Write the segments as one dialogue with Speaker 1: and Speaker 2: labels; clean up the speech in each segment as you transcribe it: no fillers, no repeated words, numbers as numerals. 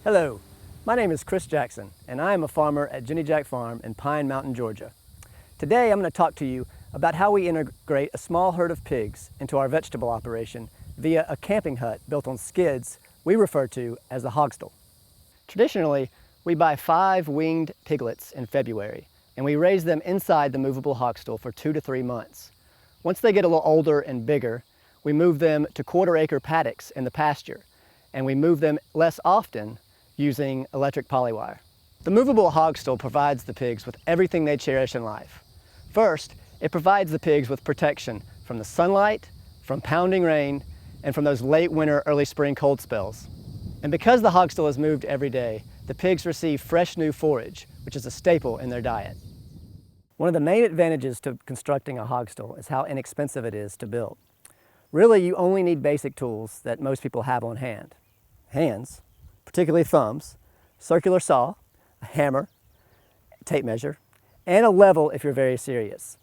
Speaker 1: Hello, my name is Chris Jackson and I am a farmer at Jenny Jack Farm in Pine Mountain, Georgia. Today I'm going to talk to you about how we integrate a small herd of pigs into our vegetable operation via a camping hut built on skids we refer to as the Hogstel. Traditionally, we buy 5 winged piglets in February and we raise them inside the movable Hogstel for 2 to 3 months. Once they get a little older and bigger, we move them to quarter-acre paddocks in the pasture, and we move them less often using electric polywire. The movable Hogstel provides the pigs with everything they cherish in life. First, it provides the pigs with protection from the sunlight, from pounding rain, and from those late winter, early spring cold spells. And because the Hogstel is moved every day, the pigs receive fresh new forage, which is a staple in their diet. One of the main advantages to constructing a Hogstel is how inexpensive it is to build. Really, you only need basic tools that most people have on hand. Hands, particularly thumbs, circular saw, a hammer, tape measure, and a level if you're very serious.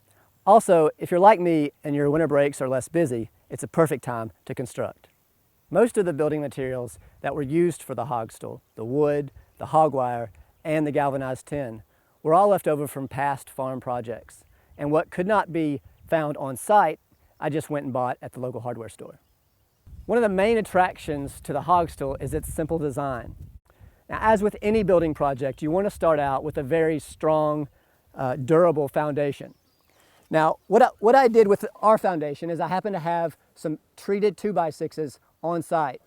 Speaker 1: Also, if you're like me and your winter breaks are less busy, it's a perfect time to construct. Most of the building materials that were used for the Hogstel, the wood, the hog wire, and the galvanized tin, were all left over from past farm projects. And what could not be found on site, I just went and bought at the local hardware store. One of the main attractions to the Hogstel is its simple design. Now, as with any building project, you want to start out with a very strong, durable foundation. Now, what I did with our foundation is I happen to have some treated 2x6s on site.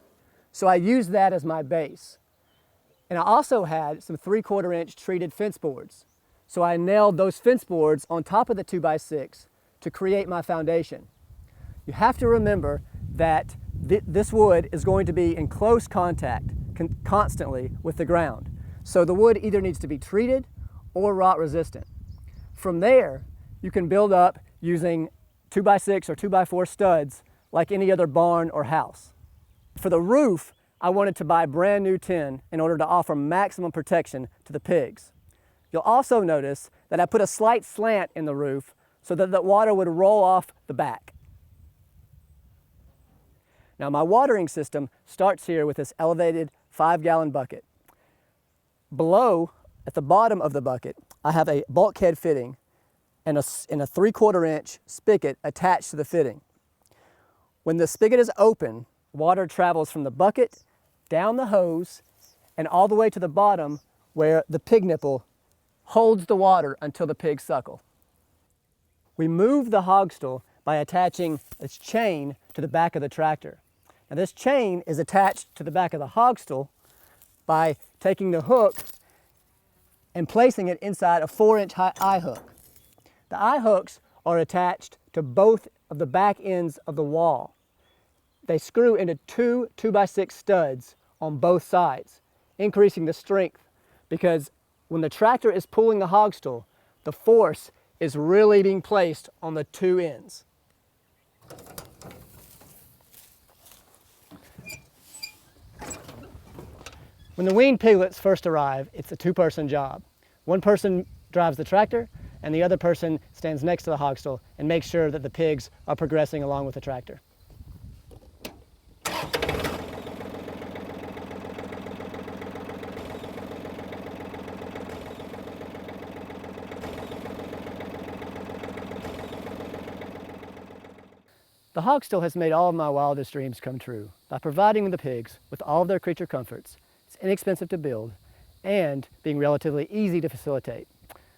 Speaker 1: So I used that as my base. And I also had some 3/4 inch treated fence boards. So I nailed those fence boards on top of the 2x6 to create my foundation. You have to remember that this wood is going to be in close contact constantly with the ground. So the wood either needs to be treated or rot resistant. From there, you can build up using 2x6 or 2x4 studs like any other barn or house. For the roof, I wanted to buy brand new tin in order to offer maximum protection to the pigs. You'll also notice that I put a slight slant in the roof so that the water would roll off the back. Now my watering system starts here with this elevated 5-gallon bucket. Below, at the bottom of the bucket, I have a bulkhead fitting and a 3/4 inch spigot attached to the fitting. When the spigot is open, water travels from the bucket down the hose and all the way to the bottom where the pig nipple holds the water until the pigs suckle. We move the Hogstel by attaching its chain to the back of the tractor. Now this chain is attached to the back of the Hogstel by taking the hook and placing it inside a 4-inch eye hook. The eye hooks are attached to both of the back ends of the wall. They screw into 2 2x6 studs on both sides, increasing the strength because when the tractor is pulling the Hogstel, the force is really being placed on the 2 ends. When the weaned piglets first arrive, it's a 2-person job. One person drives the tractor and the other person stands next to the Hogstel and makes sure that the pigs are progressing along with the tractor. The Hogstel has made all of my wildest dreams come true by providing the pigs with all of their creature comforts. It's inexpensive to build and being relatively easy to facilitate.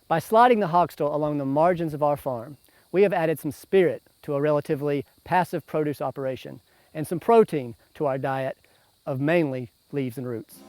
Speaker 1: By sliding the Hogstel along the margins of our farm, we have added some spirit to a relatively passive produce operation and some protein to our diet of mainly leaves and roots.